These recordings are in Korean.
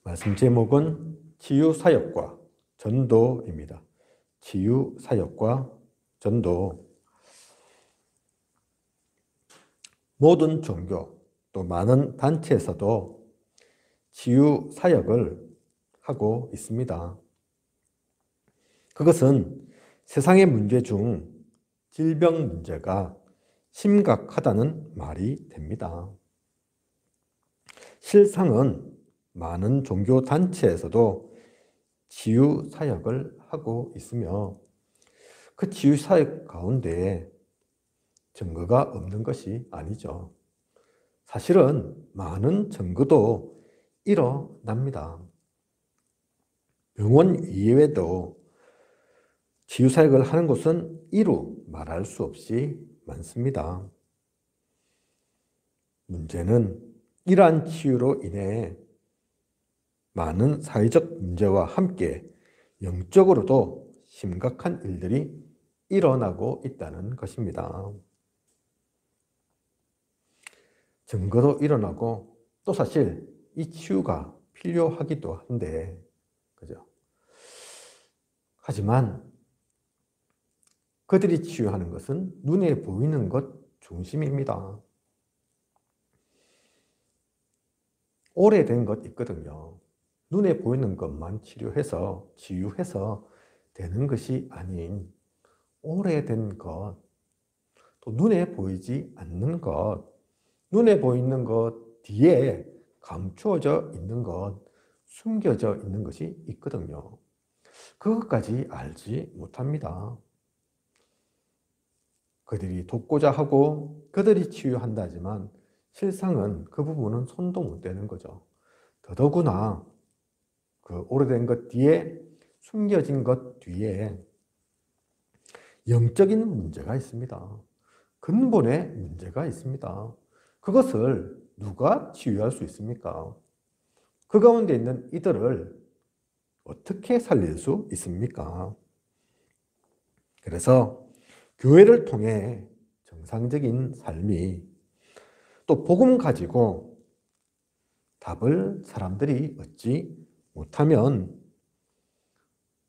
말씀 제목은 치유사역과 전도입니다. 치유사역과 전도. 모든 종교 또 많은 단체에서도 치유사역을 하고 있습니다. 그것은 세상의 문제 중 질병 문제가 심각하다는 말이 됩니다. 실상은 많은 종교 단체에서도 치유 사역을 하고 있으며 그 치유 사역 가운데 증거가 없는 것이 아니죠. 사실은 많은 증거도 일어납니다. 병원 이외에도 치유 사역을 하는 곳은 이루 말할 수 없이 많습니다. 문제는 이러한 치유로 인해 많은 사회적 문제와 함께 영적으로도 심각한 일들이 일어나고 있다는 것입니다. 증거도 일어나고 또 사실 이 치유가 필요하기도 한데, 그죠? 하지만 그들이 치유하는 것은 눈에 보이는 것 중심입니다. 오래된 것 있거든요. 눈에 보이는 것만 치유해서 되는 것이 아닌 오래된 것, 또 눈에 보이지 않는 것, 눈에 보이는 것 뒤에 감추어져 있는 것, 숨겨져 있는 것이 있거든요. 그것까지 알지 못합니다. 그들이 돕고자 하고 그들이 치유한다지만 실상은 그 부분은 손도 못 대는 거죠. 더더구나 그 오래된 것 뒤에, 숨겨진 것 뒤에 영적인 문제가 있습니다. 근본의 문제가 있습니다. 그것을 누가 치유할 수 있습니까? 그 가운데 있는 이들을 어떻게 살릴 수 있습니까? 그래서 교회를 통해 정상적인 삶이, 또 복음 가지고 답을 사람들이 얻지 못하면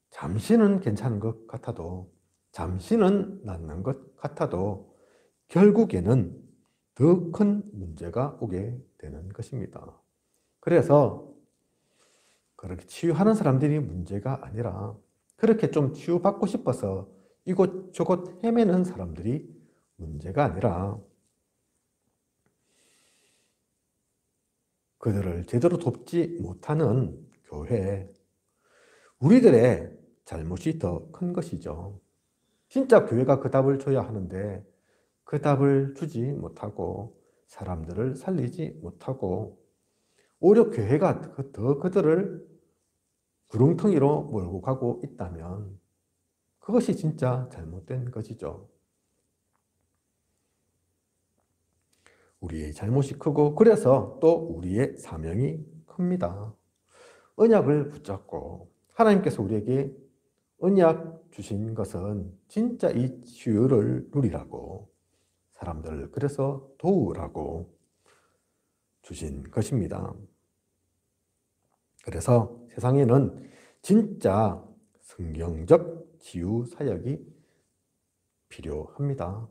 잠시는 괜찮은 것 같아도, 잠시는 낫는 것 같아도 결국에는 더 큰 문제가 오게 되는 것입니다. 그래서 그렇게 치유하는 사람들이 문제가 아니라 그렇게 좀 치유받고 싶어서 이곳저곳 헤매는 사람들이 문제가 아니라 그들을 제대로 돕지 못하는 교회, 우리들의 잘못이 더 큰 것이죠. 진짜 교회가 그 답을 줘야 하는데 그 답을 주지 못하고 사람들을 살리지 못하고 오히려 교회가 더 그들을 구렁텅이로 몰고 가고 있다면 그것이 진짜 잘못된 것이죠. 우리의 잘못이 크고 그래서 또 우리의 사명이 큽니다. 언약을 붙잡고 하나님께서 우리에게 언약 주신 것은 진짜 이 치유를 누리라고, 사람들을 그래서 도우라고 주신 것입니다. 그래서 세상에는 진짜 성경적 치유 사역이 필요합니다.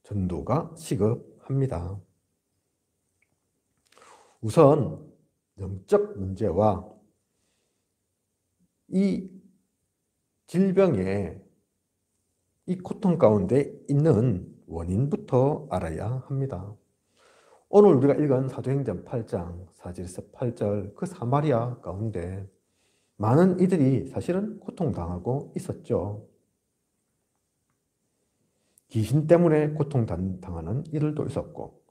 전도가 시급합니다. 우선 영적 문제와 이 질병의 이 고통 가운데 있는 원인부터 알아야 합니다. 오늘 우리가 읽은 사도행전 8장 4절에서 8절 그 사마리아 가운데 많은 이들이 사실은 고통당하고 있었죠. 귀신 때문에 고통당하는 이들도 있었고,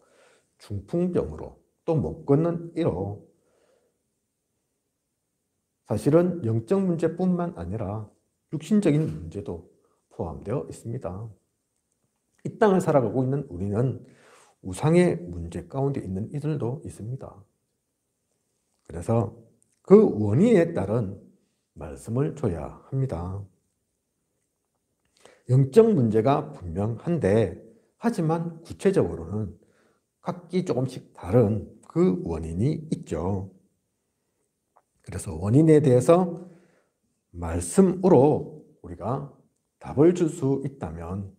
중풍병으로, 또 못 걷는 이로, 사실은 영적 문제뿐만 아니라 육신적인 문제도 포함되어 있습니다. 이 땅을 살아가고 있는 우리는 우상의 문제 가운데 있는 이들도 있습니다. 그래서 그 원인에 따른 말씀을 줘야 합니다. 영적 문제가 분명한데, 하지만 구체적으로는 각기 조금씩 다른 그 원인이 있죠. 그래서 원인에 대해서 말씀으로 우리가 답을 줄 수 있다면,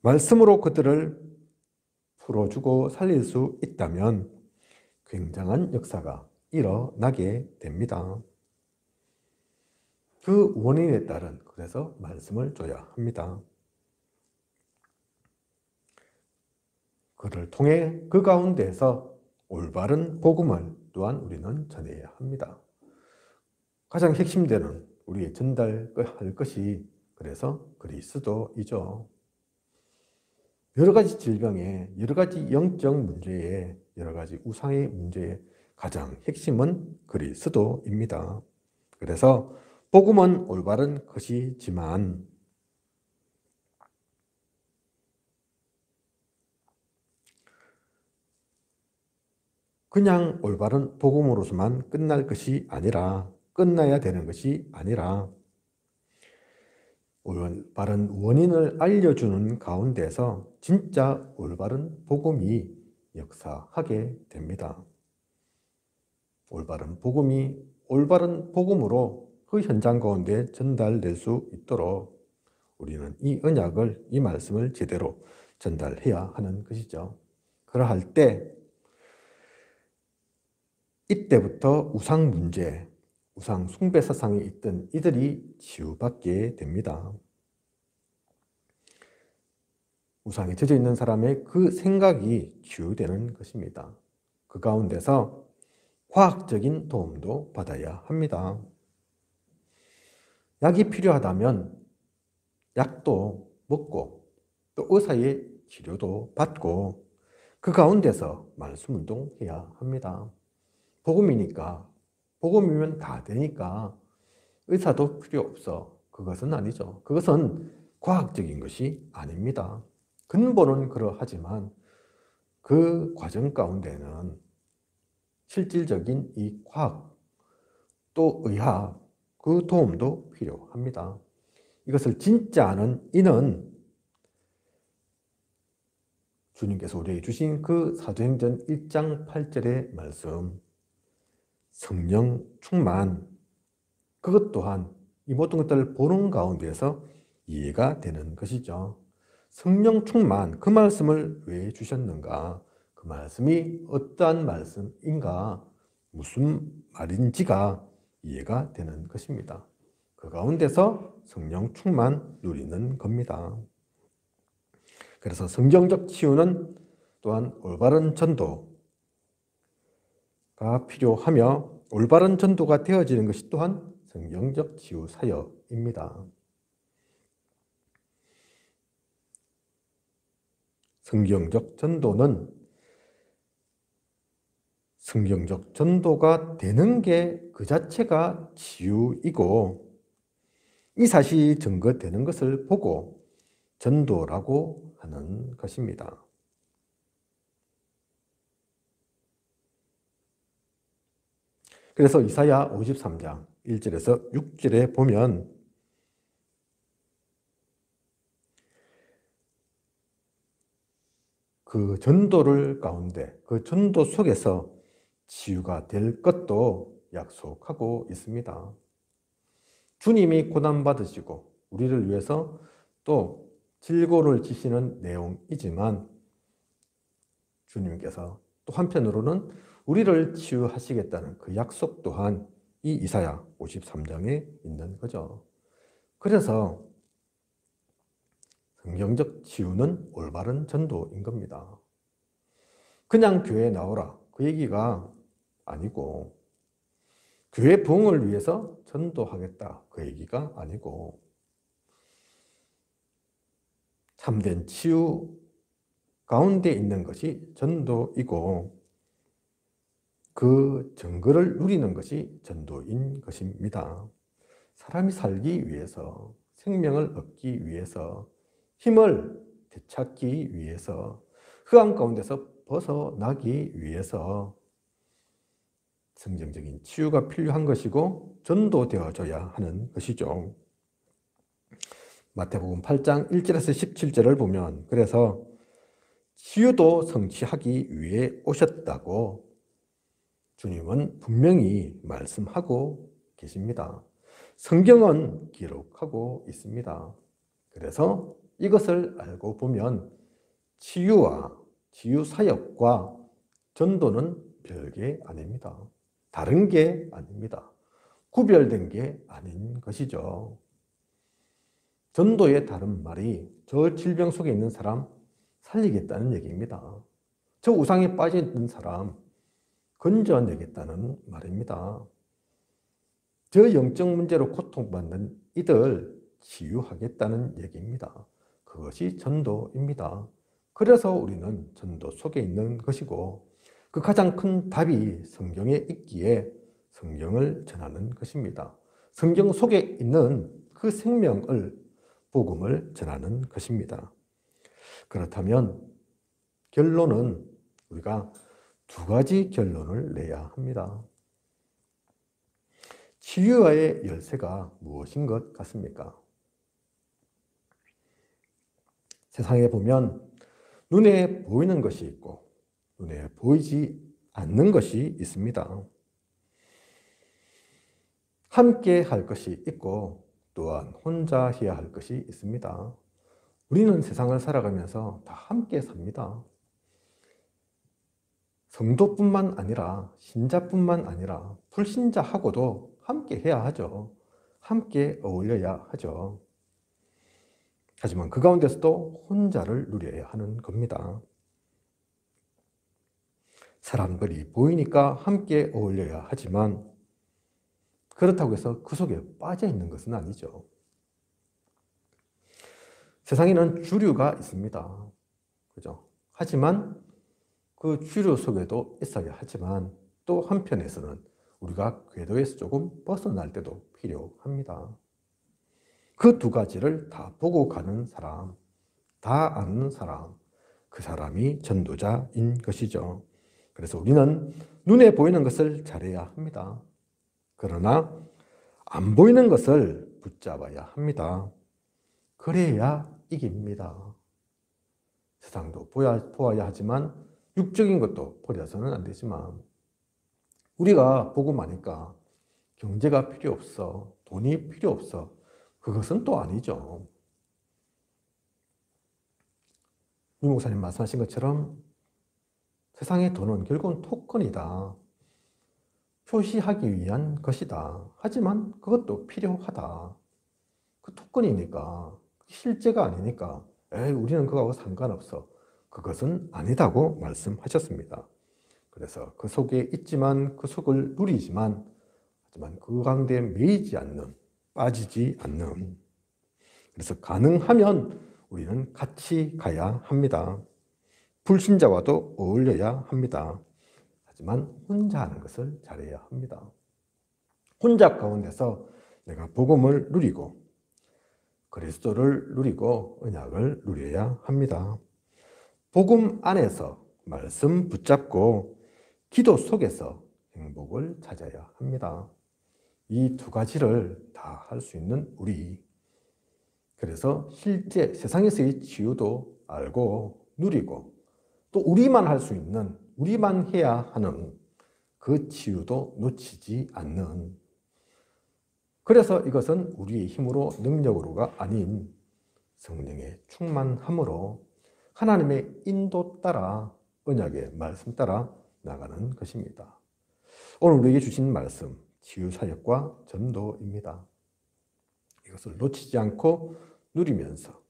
말씀으로 그들을 풀어주고 살릴 수 있다면 굉장한 역사가 일어나게 됩니다. 그 원인에 따른, 그래서 말씀을 줘야 합니다. 그를 통해 그 가운데에서 올바른 복음을 또한 우리는 전해야 합니다. 가장 핵심되는 우리의 전달할 것이 그래서 그리스도이죠. 여러 가지 질병에, 여러 가지 영적 문제에, 여러 가지 우상의 문제에 가장 핵심은 그리스도입니다. 그래서 복음은 올바른 것이지만 그냥 올바른 복음으로서만 끝날 것이 아니라, 끝나야 되는 것이 아니라 올바른 원인을 알려주는 가운데서 진짜 올바른 복음이 역사하게 됩니다. 올바른 복음이 올바른 복음으로 그 현장 가운데 전달될 수 있도록 우리는 이 언약을, 이 말씀을 제대로 전달해야 하는 것이죠. 그러할 때 이때부터 우상 문제, 우상 숭배 사상에 있던 이들이 치유받게 됩니다. 우상에 젖어 있는 사람의 그 생각이 치유되는 것입니다. 그 가운데서 과학적인 도움도 받아야 합니다. 약이 필요하다면 약도 먹고 또 의사의 치료도 받고 그 가운데서 말씀 운동해야 합니다. 복음이니까, 복음이면 다 되니까 의사도 필요 없어. 그것은 아니죠. 그것은 과학적인 것이 아닙니다. 근본은 그러하지만 그 과정 가운데는 실질적인 이 과학 또 의학, 그 도움도 필요합니다. 이것을 진짜 아는 이는 주님께서 우리에게 주신 그 사도행전 1장 8절의 말씀, 성령 충만, 그것 또한 이 모든 것들을 보는 가운데서 이해가 되는 것이죠. 성령 충만, 그 말씀을 왜 주셨는가? 그 말씀이 어떠한 말씀인가? 무슨 말인지가 이해가 되는 것입니다. 그 가운데서 성령 충만 누리는 겁니다. 그래서 성경적 치유는 또한 올바른 전도가 필요하며, 올바른 전도가 되어지는 것이 또한 성경적 치유 사역입니다. 성경적 전도가 되는 게 그 자체가 치유이고, 이 사실이 증거되는 것을 보고 전도라고 하는 것입니다. 그래서 이사야 53장 1절에서 6절에 보면 그 전도를 가운데, 그 전도 속에서 치유가 될 것도 약속하고 있습니다. 주님이 고난받으시고 우리를 위해서 또 질고를 지시는 내용이지만 주님께서 또 한편으로는 우리를 치유하시겠다는 그 약속 또한 이 이사야 53장에 있는 거죠. 그래서 성경적 치유는 올바른 전도인 겁니다. 그냥 교회에 나오라, 그 얘기가 아니고, 교회 부흥을 위해서 전도하겠다, 그 얘기가 아니고, 참된 치유 가운데 있는 것이 전도이고, 그 증거를 누리는 것이 전도인 것입니다. 사람이 살기 위해서, 생명을 얻기 위해서, 힘을 되찾기 위해서, 흑암 가운데서 벗어나기 위해서 성경적인 치유가 필요한 것이고 전도되어져야 하는 것이죠. 마태복음 8장 1절에서 17절을 보면, 그래서 치유도 성취하기 위해 오셨다고 주님은 분명히 말씀하고 계십니다. 성경은 기록하고 있습니다. 그래서 이것을 알고 보면 치유와 치유사역과 전도는 별게 아닙니다. 다른 게 아닙니다. 구별된 게 아닌 것이죠. 전도의 다른 말이 저 질병 속에 있는 사람 살리겠다는 얘기입니다. 저 우상에 빠져있는 사람 건져내겠다는 말입니다. 저 영적 문제로 고통받는 이들 치유하겠다는 얘기입니다. 그것이 전도입니다. 그래서 우리는 전도 속에 있는 것이고 그 가장 큰 답이 성경에 있기에 성경을 전하는 것입니다. 성경 속에 있는 그 생명을 복음을 전하는 것입니다. 그렇다면 결론은 우리가 두 가지 결론을 내야 합니다. 치유의 열쇠가 무엇인 것 같습니까? 세상에 보면 눈에 보이는 것이 있고 눈에 보이지 않는 것이 있습니다. 함께 할 것이 있고 또한 혼자 해야 할 것이 있습니다. 우리는 세상을 살아가면서 다 함께 삽니다. 성도뿐만 아니라 신자뿐만 아니라 불신자하고도 함께 해야 하죠. 함께 어울려야 하죠. 하지만 그 가운데서도 혼자를 누려야 하는 겁니다. 사람들이 보이니까 함께 어울려야 하지만 그렇다고 해서 그 속에 빠져 있는 것은 아니죠. 세상에는 주류가 있습니다. 그죠? 하지만 그 주류 속에도 있어야 하지만 또 한편에서는 우리가 궤도에서 조금 벗어날 때도 필요합니다. 그 두 가지를 다 보고 가는 사람, 다 아는 사람, 그 사람이 전도자인 것이죠. 그래서 우리는 눈에 보이는 것을 잘해야 합니다. 그러나 안 보이는 것을 붙잡아야 합니다. 그래야 이깁니다. 세상도 보아야 하지만 육적인 것도 버려서는 안 되지만 우리가 보고 마니까 경제가 필요 없어, 돈이 필요 없어. 그것은 또 아니죠. 유 목사님 말씀하신 것처럼 세상의 돈은 결국은 토큰이다. 표시하기 위한 것이다. 하지만 그것도 필요하다. 그 토큰이니까 실제가 아니니까 우리는 그거하고 상관없어. 그것은 아니다고 말씀하셨습니다. 그래서 그 속에 있지만 그 속을 누리지만 하지만 그 가운데 매이지 않는, 빠지지 않는. 그래서 가능하면 우리는 같이 가야 합니다. 불신자와도 어울려야 합니다. 하지만 혼자 하는 것을 잘해야 합니다. 혼자 가운데서 내가 복음을 누리고 그리스도를 누리고 언약을 누려야 합니다. 복음 안에서 말씀 붙잡고 기도 속에서 행복을 찾아야 합니다. 이 두 가지를 다 할 수 있는 우리. 그래서 실제 세상에서의 치유도 알고 누리고 또 우리만 할 수 있는, 우리만 해야 하는 그 치유도 놓치지 않는. 그래서 이것은 우리의 힘으로 능력으로가 아닌 성령의 충만함으로 하나님의 인도 따라 언약의 말씀 따라 나가는 것입니다. 오늘 우리에게 주신 말씀, 치유사역과 전도입니다. 이것을 놓치지 않고 누리면서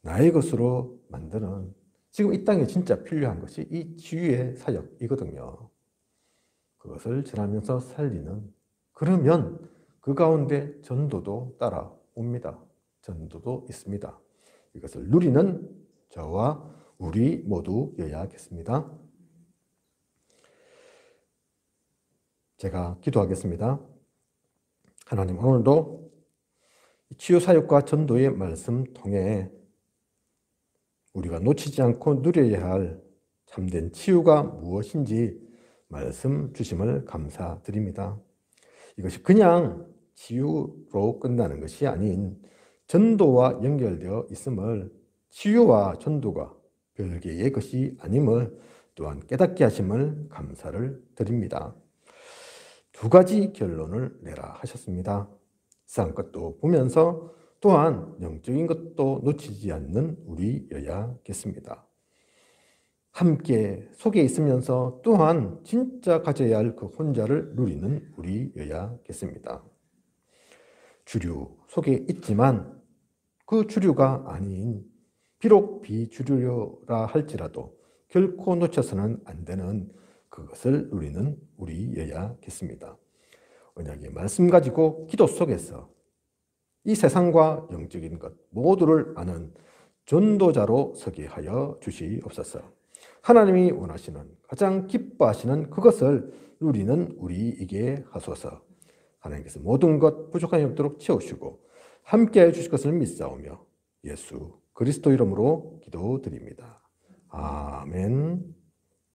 나의 것으로 만드는, 지금 이 땅에 진짜 필요한 것이 이 치유의 사역이거든요. 그것을 전하면서 살리는, 그러면 그 가운데 전도도 따라옵니다. 전도도 있습니다. 이것을 누리는 저와 우리 모두여야겠습니다. 제가 기도하겠습니다. 하나님, 오늘도 치유사역과 전도의 말씀 통해 우리가 놓치지 않고 누려야 할 참된 치유가 무엇인지 말씀 주심을 감사드립니다. 이것이 그냥 치유로 끝나는 것이 아닌 전도와 연결되어 있음을, 치유와 전도가 별개의 것이 아님을 또한 깨닫게 하심을 감사를 드립니다. 두 가지 결론을 내라 하셨습니다. 세상 것도 보면서 또한 영적인 것도 놓치지 않는 우리여야겠습니다. 함께 속에 있으면서 또한 진짜 가져야 할 그 혼자를 누리는 우리여야겠습니다. 주류 속에 있지만 그 주류가 아닌 비록 비주류라 할지라도 결코 놓쳐서는 안 되는 그것을 누리는 우리여야겠습니다. 언약의 말씀 가지고 기도 속에서 이 세상과 영적인 것 모두를 아는 전도자로 서게 하여 주시옵소서. 하나님이 원하시는 가장 기뻐하시는 그것을 누리는 우리에게 하소서. 하나님께서 모든 것 부족함이 없도록 채우시고 함께해 주실 것을 믿사오며 예수 그리스도 이름으로 기도드립니다. 아멘.